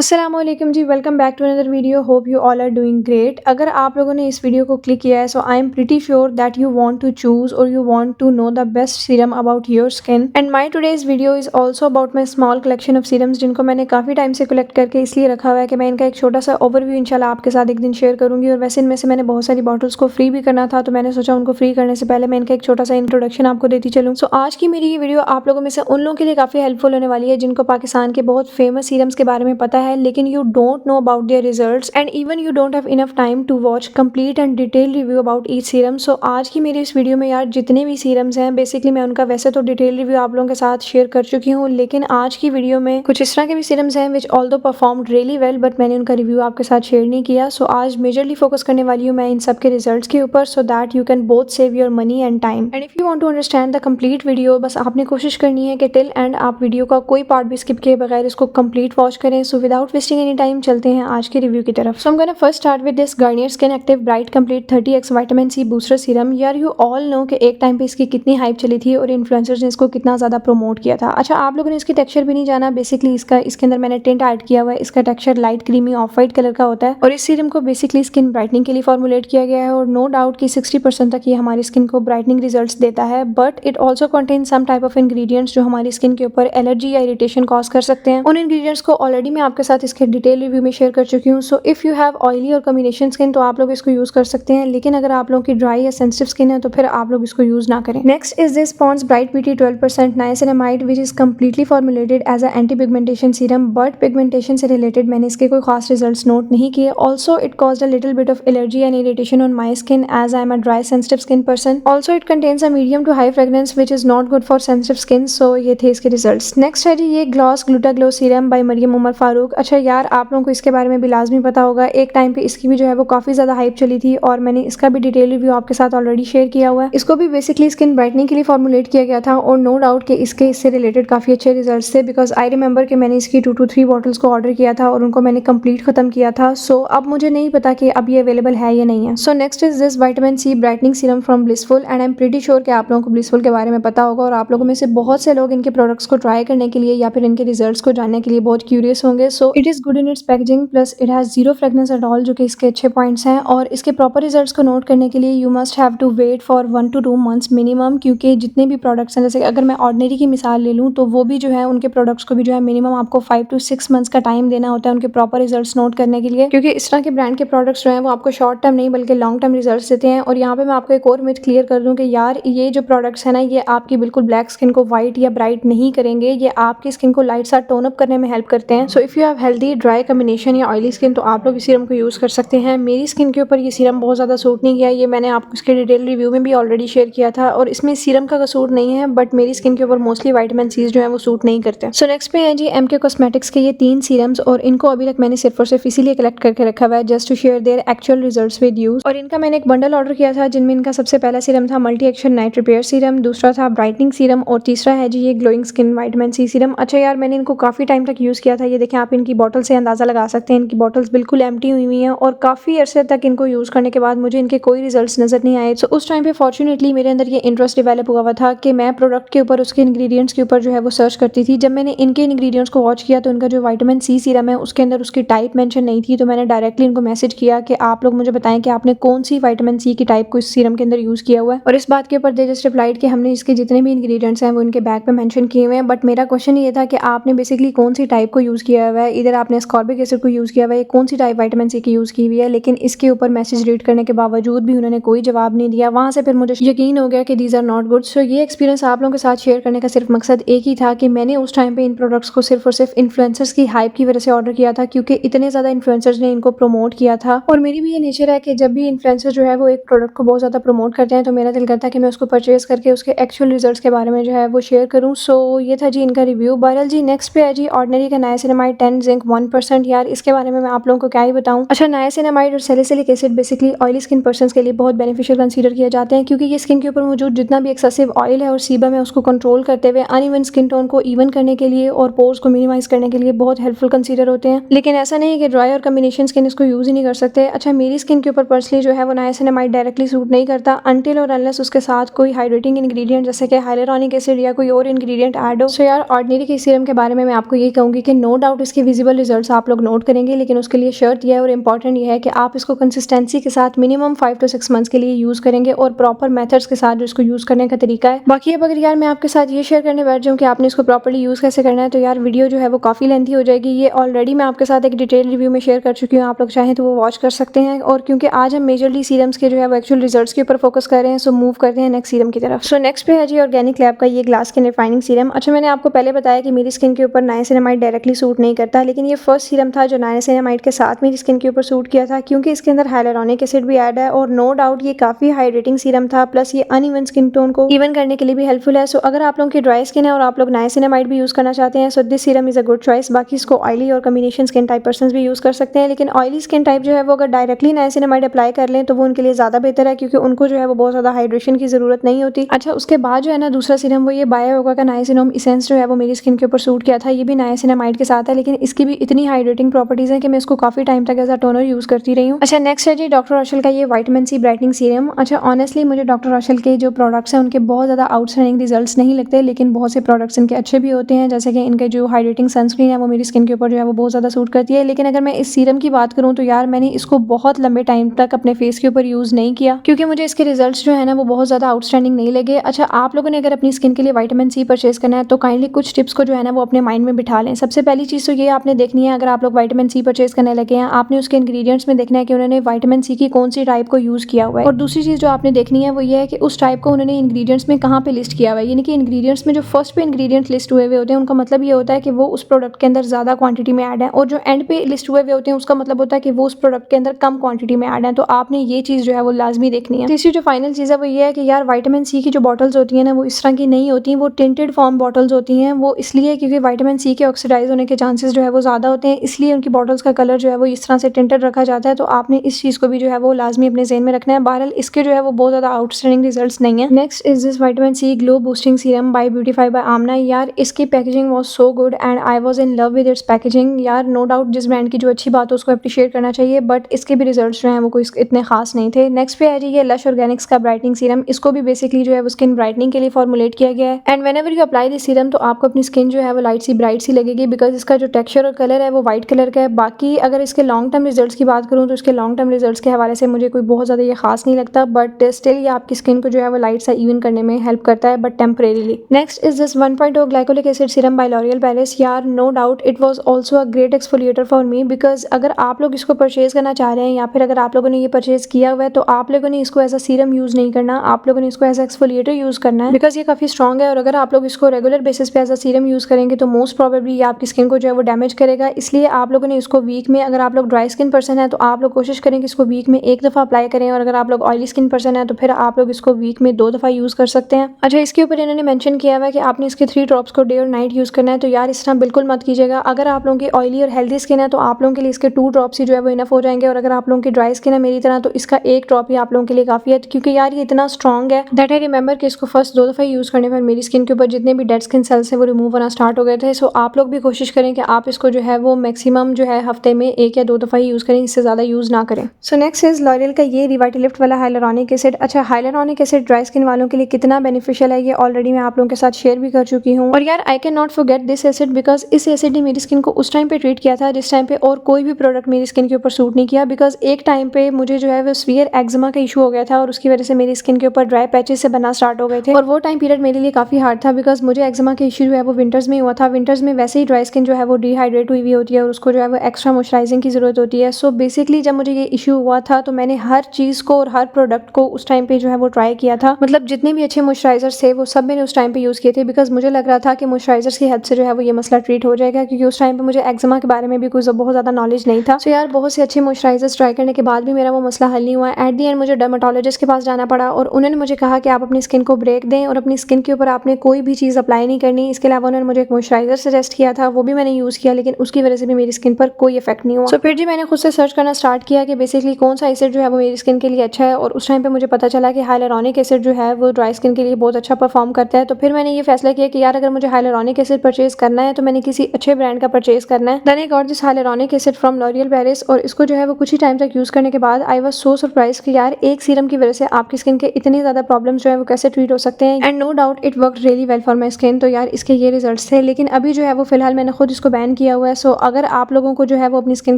अस्सलामुअलैकुम जी, welcome back to another video. Hope you all are doing great. अगर आप लोगों ने इस वीडियो को क्लिक किया है, so I am pretty sure that you want to choose or you want to know the best serum about your skin. And my today's video is also about my small collection of serums, जिनको मैंने काफ़ी time से collect करके इसलिए रखा हुआ है कि मैं इनका एक छोटा सा ओवरव्यू इंशाल्लाह आपके साथ एक दिन शेयर करूंगी। और वैसे इनमें से मैंने बहुत सारी बॉटल्स को फ्री भी करना था, तो मैंने सोचा उनको फ्री करने से पहले मैं इनका एक छोटा सा इंट्रोडक्शन आपको देती चलूँ। सो आज की मेरी ये वीडियो आप लोगों में से उन लोगों के लिए काफ़ी हेल्पफुल होने वाली है जिनको पाकिस्तान के बहुत फेमस सीरम्स के बारे में पता है, लेकिन you don't know about their results and even you don't have enough time to watch complete and detailed review about each serum। So आज की मेरी इस वीडियो में यार जितने भी सीरम्स हैं बेसिकली मैं उनका वैसे तो डिटेल रिव्यू आप लोगों के साथ शेयर कर चुकी हूँ, लेकिन आज की वीडियो में कुछ इस तरह के भी सीरम्स हैं which although performed really well, but मैंने उनका रिव्यू आपके साथ शेयर नहीं किया। सो आज मेजरली फोकस करने वाली हूँ मैं इन सब के रिजल्ट्स के ऊपर, so that you can both save your money and time. And if you want to understand the complete video, बस आपने कोशिश करनी है कि टिल एंड आप वीडियो का कोई पार्ट भी स्किप किए बगैर इसको कंप्लीट वॉच करें। So without wasting any time चलते हैं आज के रिव्यू की तरफ। So I am gonna first start with this Garnier skin active bright complete 30x vitamin C booster serum. यार यू ऑल नो कि एक टाइम पे इसकी कितनी हाइप चली थी और इन्फ्लुएंसर्स ने इसको कितना ज़्यादा प्रमोट किया था। अच्छा, आप लोगों ने इसकी टेक्सचर भी नहीं जाना। बेसिकली इसके अंदर मैंने टिंट ऐड किया हुआ है। इसका texture light creamy of white colour का होता है और इस सीरम को बेसिकली स्किन ब्राइटनिंग के लिए फॉर्मुलेट किया गया है और नो डाउट कि 60% तक ये हमारी स्किन को ब्राइटनिंग रिजल्ट्स देता है, but it also contain some type of ingredients जो हमारी स्किन के ऊपर एलर्जी या इरिटेशन कॉज कर सकते हैं। उन इंग्रेडिएंट्स को ऑलरेडी मैं आपके साथ इसके डिटेल रिव्यू में शेयर कर चुकी हूँ। So if you have oily और कॉम्बिनेशन स्किन तो आप लोग इसको यूज कर सकते हैं, लेकिन अगर आप लोगों की ड्राई या सेंसिटिव स्किन है तो फिर आप लोग इसको यूज ना करें। Next is this Pond's bright beauty 12% niacinamide which is completely formulated as a anti pigmentation serum, but pigmentation से रिलेटेड मैंने इसके कोई खास रिजल्ट्स नोट नहीं किए। Also it caused a little bit of allergy and irritation on my skin as I am a dry sensitive skin person. Also it contains a medium to high fragrance which is not good for sensitive skin. So ये थे इसके results. Next है जी ये gloss gluta glow serum by Mariam Umar Farooq. अच्छा यार, आप लोगों को इसके बारे में भी लाजमी पता होगा, एक टाइम पे इसकी भी जो है वो काफी ज्यादा हाइप चली थी और मैंने इसका भी डिटेल रिव्यू आपके साथ ऑलरेडी शेयर किया हुआ है। इसको भी बेसिकली स्किन ब्राइटनिंग के लिए फॉर्मुलेट किया गया था और नो डाउट कि इससे रिलेटेड काफी अच्छे रिजल्ट्स थे, बिकॉज आई रिमेंबर कि मैंने इसकी 2 to 3 बॉटल्स को ऑर्डर किया था और उनको मैंने कंप्लीट खत्म किया था। सो अब मुझे नहीं पता कि अब ये अवेलेबल है या नहीं है। So next is this vitamin C brightening serum from Blissful and I am pretty sure कि आप लोगों को ब्लिसफुल के बारे में पता होगा और आप लोगों में से बहुत से लोग इनके प्रोडक्ट्स को ट्राई करने के लिए या फिर इनके रिजल्ट्स को जानने के लिए बहुत क्यूरियस होंगे। So it is good in its packaging, plus it has zero fragrance at all, जो कि इसके अच्छे पॉइंट्स हैं। और इसके प्रॉपर रिजल्ट्स को नोट करने के लिए you must have to wait for 1 to 2 months minimum, क्योंकि जितने भी प्रोडक्ट्स हैं, जैसे अगर मैं ऑर्डिनरी की मिसाल ले लूँ तो वो भी जो है उनके प्रोडक्ट्स को भी जो है मिनिमम आपको 5 to 6 months का टाइम देना होता है उनके प्रॉपर रिजल्ट्स नोट करने के लिए, क्योंकि इस तरह के ब्रांड के प्रोडक्ट्स जो हैं वो आपको शॉर्ट टर्म नहीं बल्कि लॉन्ग टर्म रिजल्ट्स देते हैं। और यहाँ पे मैं आपको एक और मिथ क्लियर कर दूँ कि यार ये जो प्रोडक्ट्स है ना, ये आपकी बिल्कुल ब्लैक स्किन को व्हाइट या ब्राइट नहीं करेंगे, ये आपकी स्किन को लाइट सा टोन अप करने में हेल्प करते हैं। So if you have healthy dry combination या ऑयली स्किन तो आप लोग इस सीरम को यूज कर सकते हैं। मेरी स्किन के ऊपर ये सीरम बहुत ज़्यादा सूट नहीं किया, ये मैंने आपको इसके डिटेल रिव्यू में भी ऑलरेडी शेयर किया था और इसमें सीरम का कसूर नहीं है, बट मेरी स्किन के ऊपर मोस्टली विटामिन सी जो है वो सूट नहीं करते। सो नेक्स्ट पे है जी एमके कॉस्मेटिक्स के ये 3 सीरम्स और इनको अभी तक मैंने सिर्फ और सिर्फ इसीलिए कलेक्ट करके रखा हुआ है just to share their actual results with you. और इनका मैंने एक बंडल ऑर्डर किया था जिनमें इनका सबसे पहला सीरम था multi action night repair serum, दूसरा था ब्राइटनिंग सीरम और तीसरा है जी ये glowing skin vitamin C serum. अच्छा यार, मैंने इनको काफी टाइम तक यूज किया था। ये देखें, आप इनकी बॉटल से अंदाजा लगा सकते हैं, इनकी बॉटल्स बिल्कुल एम्प्टी हुई हुई हैं और काफी अरसे तक इनको यूज करने के बाद मुझे इनके कोई रिजल्ट्स नजर नहीं आए। सो उस टाइम पे फॉर्चुनेटली मेरे अंदर ये इंटरेस्ट डेवलप हुआ हुआ था कि मैं प्रोडक्ट के ऊपर उसके इंग्रेडिएंट्स के ऊपर जो है वो सर्च करती थी। जब मैंने इनके इंग्रेडिएंट्स को वॉच किया तो इनका जो विटामिन सी सीरम है उसके अंदर उसकी टाइप मेंशन नहीं थी, तो मैंने डायरेक्टली इनको मैसेज किया कि आप लोग मुझे बताएं कि आपने कौन सी विटामिन सी की टाइप को इस सीरम के अंदर यूज किया हुआ है। और इस बात के ऊपर दे जस्ट रिप्लाइड कि हमने इसके जितने भी इंग्रेडिएंट्स हैं वो इनके बैग पे मेंशन किए हुए हैं, बट मेरा क्वेश्चन ये था कि आपने बेसिकली कौन सी टाइप को यूज किया हुआ है, इधर आपने स्कॉर्बिक एसिड को यूज किया हुआ है, कौन सी टाइप विटामिन सी की यूज की हुई है। लेकिन इसके ऊपर मैसेज रीड करने के बावजूद भी उन्होंने कोई जवाब नहीं दिया। वहां से फिर मुझे यकीन हो गया कि दीज आर नॉट गुड। सो ये एक्सपीरियंस आप लोगों के साथ शेयर करने का सिर्फ मकसद एक ही था कि मैंने उस टाइम पे इन प्रोडक्ट्स को सिर्फ और सिर्फ इन्फ्लुएंसर्स की हाइप की वजह से ऑर्डर किया था, क्योंकि इतने ज्यादा इन्फ्लुएंसर्स ने इनको प्रमोट किया था। और मेरी भी ये नेचर है कि जब भी इन्फ्लुएंसर जो है वो एक प्रोडक्ट को बहुत ज्यादा प्रमोट करते हैं तो मेरा दिल करता है कि मैं उसको परचेज करके उसके एक्चुअल रिजल्ट्स के बारे में जो है वो शेयर करूँ। सो ये था जी इनका रिव्यू। बहरहाल जी नेक्स्ट पे है जी ऑर्डिनरी का नाइसिनामाइड 10 जिंक 1%। यार इसके बारे में मैं आप लोगों को क्या ही बताऊं। अच्छा, नाइसिनामाइड और salicylic acid basically oily skin persons के लिए बहुत बेनिफिशियल कंसीडर किए जाते हैं, क्योंकि ये स्किन के ऊपर मौजूद जितना भी एक्सेसिव ऑयल है और सीबम है उसको कंट्रोल करते हुए अनइवन स्किन टोन को इवन करने के लिए और पोर्स को मिनिमाइज करने के लिए बहुत हेल्पफुल कंसीडर होते हैं। लेकिन ऐसा नहीं है कि ड्राई और कॉम्बिनेशन स्किन इसको यूज ही नहीं कर सकते। अच्छा, मेरी स्किन के ऊपर पर्सनली जो है वो नाइसिनामाइड डायरेक्टली सूट नहीं करता अनटिल और अनलेस उसके साथ कोई हाइड्रेटिंग इंग्रेडिएंट जैसे कि हाइलुरोनिक एसिड या कोई और इंग्रेडिएंट ऐड हो। सो यार ऑर्डिनरी के सीरम के बारे में मैं आपको ये कहूंगी कि नो डाउट इसके विजिबल रिजल्ट्स आप लोग नोट करेंगे, लेकिन उसके लिए शर्त यह है और इंपॉर्टेंट यह है कि आप इसको कंसिस्टेंसी के साथ मिनिमम 5 to 6 मंथ्स के लिए यूज करेंगे और प्रॉपर मेथड्स के साथ जो इसको यूज करने का तरीका है। बाकी अब अगर यार मैं आपके साथ ये शेयर करने बैठ जाऊँ कि आपने इसको प्रॉपर्ली यूज कैसे करना है, तो यार वीडियो जो है वो काफी लेंथी हो जाएगी। ये ऑलरेडी मैं आपके साथ एक डिटेल रिव्यू में शेयर कर चुकी हूँ, आप लोग चाहें तो वो वॉच कर सकते हैं। और क्योंकि आज हम मेजरली सीरम्स के जो है वो एक्चुअल रिजल्ट्स के ऊपर फोकस कर रहे हैं, सो मूव करते हैं नेक्स्ट सीरम की तरफ। सो नेक्स्ट पे है जी ऑर्गेनिक लैब का ये ग्लास स्किन रिफाइनिंग सीरम। अच्छा, मैंने आपको पहले बताया कि मेरी स्किन के ऊपर नाइसिनामाइड डायरेक्टली सूट नहीं करता, लेकिन ये फर्स्ट सीरम था जो नाइसिनामाइड के साथ मेरी स्किन के ऊपर सूट किया था, क्योंकि इसके अंदर हाइलुरोनिक एसिड भी ऐड है और नो डाउट ये काफी हाइड्रेटिंग सीरम था, प्लस ये अनइवन स्किन टोन को इवन करने के लिए भी हेल्पफुल है। सो अगर आप लोगों की ड्राई स्किन है और आप लोग नाइसिनामाइड भी यूज करना चाहते हैं, so this serum is a good choice. बाकी इसको ऑयली और कॉम्बिनेशन स्किन टाइप पर्सन भी यूज कर सकते हैं, लेकिन ऑयली स्किन टाइप जो है वो अगर डायरेक्टली नाइसिनामाइड अप्लाई कर लें तो वो उनके लिए ज्यादा बेहतर है, क्योंकि उनको जो है वो बहुत ज्यादा हाइड्रेशन की जरूरत नहीं होती। अच्छा, उसके बाद जो है ना दूसरा सीरम वो ये बायोगा का नाइसिनम इसेंस जो है वो मेरी स्किन के ऊपर सूट किया था। ये भी नाइसिनामाइड के साथ है, लेकिन इसकी भी इतनी हाइड्रेटिंग प्रॉपर्टीज है कि मैं इसको काफी टाइम तक एज अ टोनर यूज करती रही हूँ। अच्छा, नेक्स्ट है जी डॉक्टर रशल का ये विटामिन सी ब्राइटनिंग सीरम। अच्छा, ऑनेस्टली मुझे डॉक्टर रशल के जो प्रोडक्ट्स हैं उनके बहुत ज्यादा आउटस्टैंडिंग रिजल्ट्स नहीं लगते, लेकिन बहुत से प्रोडक्ट्स इनके अच्छे भी होते हैं, जैसे कि इनके जो हाइड्रेटिंग सनस्क्रीन है वो मेरी स्किन के ऊपर जो है वो बहुत ज्यादा सूट करती है। लेकिन अगर मैं इस सीरम की बात करूँ तो यार मैंने इसको बहुत लंबे टाइम तक अपने फेस के ऊपर यूज नहीं किया, क्योंकि मुझे इसके रिजल्ट्स जो है ना वो बहुत ज्यादा आउटस्टैंडिंग नहीं लगे। अच्छा, आप लोगों ने अगर अपनी स्किन के लिए विटामिन सी परचेज करना है तो काइंडली कुछ टिप्स को जो है ना वो अपने माइंड में बिठा लें। सबसे पहली चीज तो ये आपने देखनी है, अगर आप लोग विटामिन सी परचेज करने लगे हैं, आपने उसके इंग्रेडिएंट्स में देखना है कि उन्होंने विटामिन सी की कौन सी टाइप को यूज किया हुआ है। और दूसरी चीज जो आपने देखनी है वो ये है कि उस टाइप को उन्होंने इंग्रेडिएंट्स में कहाँ पे लिस्ट किया हुआ है, यानी कि इंग्रेडिएंट्स में जो फर्स्ट पे इंग्रेडिएंट्स लिस्ट हुए होते हैं उनका मतलब ये होता है कि वो उस प्रोडक्ट के अंदर ज्यादा क्वांटिटी में ऐड है, और जो एंड पे लिस्ट हुए होते हैं उसका मतलब होता है कि वो उस प्रोडक्ट के अंदर कम क्वांटिटी में ऐड है। तो आपने ये चीज जो है वो लाजमी देखनी है। तीसरी जो फाइनल चीज है वो ये है कि यार विटामिन सी की जो बॉटल्स होती है ना वो इस तरह की नहीं होती, वो टिंटेड फॉर्म बॉटल्स होती हैं। वो इसलिए क्योंकि विटामिन सी के ऑक्सीडाइज होने के चांसेस जो है वो ज्यादा होते हैं, इसलिए उनकी बॉटल्स का कलर जो है वो इस तरह से टिंटेड रखा जाता है। तो आपने इस चीज को भी जो है वो लाजमी अपने ज़हन में रखना है। बहरहाल इसके जो है वो बहुत ज्यादा आउटस्टैंडिंग रिजल्ट्स नहीं है। Next is this vitamin C glow boosting serum by beautify by Aamna. यार इसकी packaging was so good and I was in love with its packaging. यार नो डाउट जिस ब्रांड की जो अच्छी बात है उसको अप्रिशिएट करना चाहिए, बट इसके भी रिजल्ट्स जो हैं वो कोई इतने खास नहीं थे। नेक्स्ट पे है जी ये लश ऑर्गेनिक्स का ब्राइटनिंग सीरम। इसको भी बेसिकली जो है वो स्किन ब्राइटनिंग के लिए फॉर्मुलेट किया गया है, and whenever you apply this serum तो आपको अपनी स्किन जो है वो लाइट सी ब्राइट सी लगेगी, बिकॉज इसका जो टेक्सचर और कलर है वो व्हाइट कलर का है। बाकी अगर इसके लॉन्ग टर्म रिजल्ट्स की बात करूँ तो इसके लॉन्ग टर्म रिजल्ट्स के हवाले से मुझे कोई बहुत ज़्यादा ये खास नहीं लगता, बट स्टिल ये आपकी स्किन को जो है वो लाइट सा इवन करने में हेल्प करता है, but temporarily. Next is this 1.0 glycolic acid serum by L'Oreal Paris. यार no doubt it was also a great exfoliator for me, because अगर आप लोग इसको परचेज करना चाह रहे हैं या फिर अगर आप लोगों ने ये परचेज किया हुआ है तो आप लोगों ने इसको एज अ सीरम यूज नहीं करना, आप लोगों ने इसको एज अ एक्सफोलिएटर यूज करना है, बिकॉज ये काफी स्ट्रॉन्ग है। और अगर आप लोग इसको रेगुलर बेसिस पे एज अ सीरम यूज करेंगे तो मोस्ट प्रोबेबली ये आपकी स्किन को जो है वो डैमेज करेगा। इसलिए आप लोगों ने इसको वीक में, अगर आप लोग ड्राई स्किन पर्सन है तो आप लोग कोशिश करें कि इसको वीक में एक दफा अप्लाई करें, और अगर आप लोग ऑयली स्किन पर्सन है तो फिर आप लोग इसको वीक में 2 दफा यूज कर सकते हैं। अच्छा, इसके ऊपर इन्होंने मेंशन किया हुआ है कि आपने इसके 3 ड्रॉप्स को डे और नाइट यूज करना है, तो यार इस तरह बिल्कुल मत कीजिएगा। अगर आप लोगों की ऑयली और हेल्दी स्किन है तो आप लोगों के लिए इसके 2 ड्रॉप्स ही जो है वो इनफ हो जाएंगे, और अगर आप लोगों की ड्राई स्किन है मेरी तरह तो इसका 1 ड्रॉप ही आप लोगों के लिए काफी है, क्योंकि यार ये इतना स्ट्रॉन्ग है दैट आई रिमेंबर कि इसको फर्स्ट 2 दफा यूज करने पर मेरी स्किन के ऊपर जितने भी डेड स्किन सेल्स है वो रिमूव होना स्टार्ट हो गए थे। सो आप लोग भी कोशिश करें कि आप इसको जो है वो मैक्सिमम जो है हफ्ते में 1 या 2 दफा ही यूज करें, इससे ज्यादा यूज ना करें। सो नेक्स्ट इज लॉरियल का ये रिवाइटलिफ्ट वाला हाइलुरोनिक एसिड। अच्छा, हाइलुरोनिक एसिड ड्राई स्किन वालों के लिए कितना बेनिफिशियल है ये ऑलरेडी मैं आप लोगों के साथ शेयर भी कर चुकी हूँ, और यार I can not forget this acid, because इस एसिड ने मेरी स्किन को उस टाइम पे ट्रीट किया था जिस टाइम पे और कोई भी प्रोडक्ट मेरी स्किन के ऊपर सूट नहीं किया। बिकॉज एक टाइम पे मुझे जो है वो सीवियर एक्जिमा का इशू हो गया था और उसकी वजह से मेरी स्किन के ऊपर ड्राई पैचेस से बनना स्टार्ट हो गए थे, और वो टाइम पीरियड मेरे लिए काफी हार्ड था, बिकॉज मुझे एक्जिमा का इशू जो है वो विंटर्स में हुआ था। विंटर्स में वैसे ही ड्राई स्किन जो है वो डिहाइड्रेट हुई हुई होती है और उसको जो है वो एक्स्ट्रा मॉइस्चराइजिंग की जरूरत होती है। सो बेसिकली जब मुझे ये इशू हुआ था तो मैंने हर चीज को और हर प्रोडक्ट को उस टाइम पे जो है वो ट्राई किया था, मतलब जितने भी अच्छे मॉइस्चराइजर्स थे वो सब मैंने उस टाइम पे यूज किए थे, बिकॉज मुझे लग रहा था कि मॉइस्चराइजर्स की हेल्प से जो है वो ये मसला ट्रीट हो जाएगा, क्योंकि उस टाइम पे मुझे एक्जिमा के बारे में भी कुछ बहुत ज्यादा नॉलेज नहीं था। सो यार बहुत से अच्छे मॉइस्चराइजर्स ट्राई करने के बाद भी मेरा वो मसला हल नहीं हुआ। एट दी एंड मुझे डर्मेटोलॉजिस्ट के पास जाना पड़ा और उन्होंने मुझे कहा कि आप अपनी स्किन को ब्रेक दें और अपनी स्किन के ऊपर आपने कोई भी चीज अप्लाई नहीं करनी। इसके अलावा उन्होंने मुझे एक मॉइस्चराइजर सजेस्ट किया था, वो भी मैंने यूज किया, लेकिन उसकी वजह से भी मेरी स्किन पर कोई इफेक्ट नहीं हुआ। सो फिर जी मैंने खुद से सर्च करना स्टार्ट किया कि बेसिकली कौन सा एसिड जो है वो मेरी स्किन के लिए अच्छा है, और उस टाइम पे मुझे पता चला कि हाइलुरोनिक एसिड जो है वो ड्राई स्किन के लिए बहुत अच्छा परफॉर्म करता है। तो फिर मैंने ये फैसला किया कि यार अगर मुझे हाइलुरोनिक एसिड परचेज करना है तो मैंने किसी अच्छे ब्रांड का परचेज करना है। Then I got this hyaluronic acid from L'Oreal Paris, और इसको जो है वो कुछ ही टाइम तक यूज करने के बाद आई वाज सो सरप्राइज कि यार एक सीरम की वजह से आपकी स्किन के इतनी ज्यादा प्रॉब्लम्स जो है वो कैसे ट्रीट हो सकते हैं, and no doubt it worked really well for my skin. तो यार इसके ये रिजल्ट्स थे, लेकिन अभी जो है वो फिलहाल मैंने खुद इसको बैन बैन किया हुआ है। सो अगर आप लोगों को जो है वो अपनी स्किन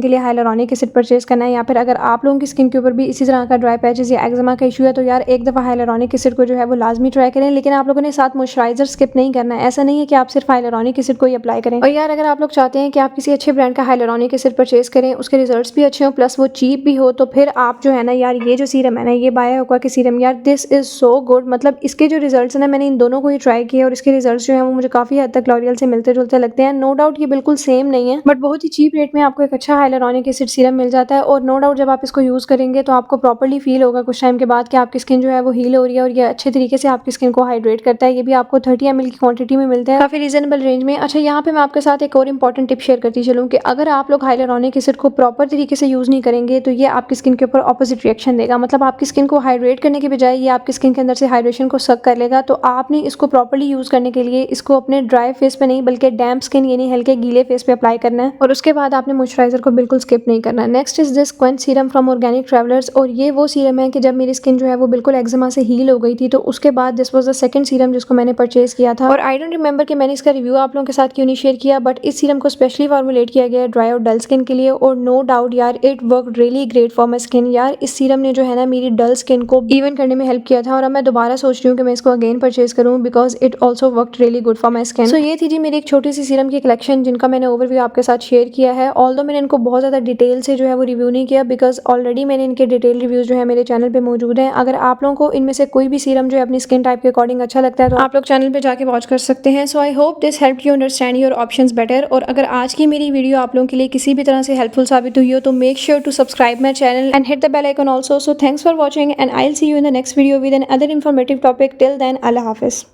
के लिए हाइलुरोनिक एसिड परचेज करना है, या फिर अगर आप लोगों की स्किन के ऊपर भी इसी तरह का ड्राई पैचेस या एक्जिमा का इशू है, तो यार एक दफ़ा हाइलुरोनिक एसिड को जो है वो लाजमी ट्राई करें। लेकिन आप लोगों ने साथ मॉइस्चराइजर स्किप नहीं करना है। ऐसा नहीं है कि आप सिर्फ हाइलुरोनिक एसिड को ही अप्लाई करें। और यार अगर आप लोग चाहते हैं कि आप किसी अच्छे ब्रांड का हाइलुरोनिक एसिड परचेज करें, उसके रिजल्ट्स भी अच्छे हो, प्लस वो चीप भी हो, तो फिर आप जो है ना यार ये जो सीरम है ना, ये बायो एक्वा की सीरम, यार दिस इज सो गुड। मतलब इसके जो रिजल्ट्स हैं ना, मैंने इन दोनों को ही ट्राई किया और इसके रिजल्ट्स जो है वो मुझे काफी हद तक लॉरियल से मिलते जुलते लगते हैं। नो डाउट ये बिल्कुल सेम नहीं है, बट बहुत ही चीप रेट में आपको एक अच्छा हाइलुरोनिक एसिड सीरम मिल जाता है। और नो डाउट जब आप इसको यूज करेंगे तो आपको प्रॉपर्ली फील होगा कुछ टाइम के बाद कि आपकी स्किन जो है वो हील हो रही है, और ये अच्छे तरीके से आपकी स्किन को हाइड्रेट करता है। ये भी आपको 30 ml की क्वांटिटी में मिलता है, काफी रीजनेबल रेंज में। अच्छा, यहाँ पे मैं आपके साथ एक और इंपॉर्टेंट टिप शेयर करती चलूँ कि अगर आप लोग हाइलुरोनिक एसिड को प्रॉपर तरीके से यूज नहीं करेंगे तो ये आपकी स्किन के ऊपर ऑपोजिट रिएक्शन देगा। मतलब आपकी स्किन को हाइड्रेट करने के बजाय ये आपकी स्किन के अंदर से हाइड्रेशन को सक कर लेगा। तो आपने इसको प्रॉपर्ली यूज करने के लिए इसको अपने ड्राई फेस पे नहीं बल्कि डैम्प स्किन यानी हल्के गीले फेस पे अप्लाई करना है, और उसके बाद आपने मॉइस्चराइजर को बिल्कुल स्किप नहीं करना है। Next is this quench serum from organic travellers, और ये वो सीरम है कि जब मेरी स्किन जो है वो बिल्कुल एक्जिमा से हील हो गई थी, तो उसके बाद this was the second serum जिसको मैंने परचेज किया था। और आई डोंट रिमेंबर कि मैंने इसका रिव्यू आप लोगों के साथ क्यों नहीं शेयर किया, बट इस सीरम को स्पेशली फॉर्मुलेट किया गया है ड्राई और डल स्किन के लिए, और नो डाउट यार it worked really great for my skin. यार इस सीरम ने जो है ना मेरी डल स्किन को इवन करने में हेल्प किया था, और अब मैं दोबारा सोच रही हूँ कि मैं इसको अगेन परचेज करूँ because it also worked really good for my skin. So ये थी जी मेरी एक छोटी सी सीरम की कलेक्शन जिनका मैंने ओवरव्यू आपके साथ शेयर किया है। ऑल्दो मैंने इनको बहुत ज़्यादा डिटेल से जो है वो रिव्यू नहीं किया बिकॉज ऑलरेडी मैंने इनके डिटेल रिव्यूज जो है मेरे चैनल पे मौजूद हैं। अगर आप लोगों को इनमें से कोई भी सीरम जो है अपनी स्किन टाइप के अकॉर्डिंग अच्छा लगता है तो आप लोग चैनल पे जाके वॉच कर सकते हैं। So I hope this help you understand your options better. और अगर आज की मेरी वीडियो आप लोगों के लिए किसी भी तरह से हेल्पफुल साबित हुई हो तो make sure to subscribe my channel and hit the bell icon also. So thanks for watching and I will see you in the next video with another informative topic. Till then, अल्लाह हाफिज।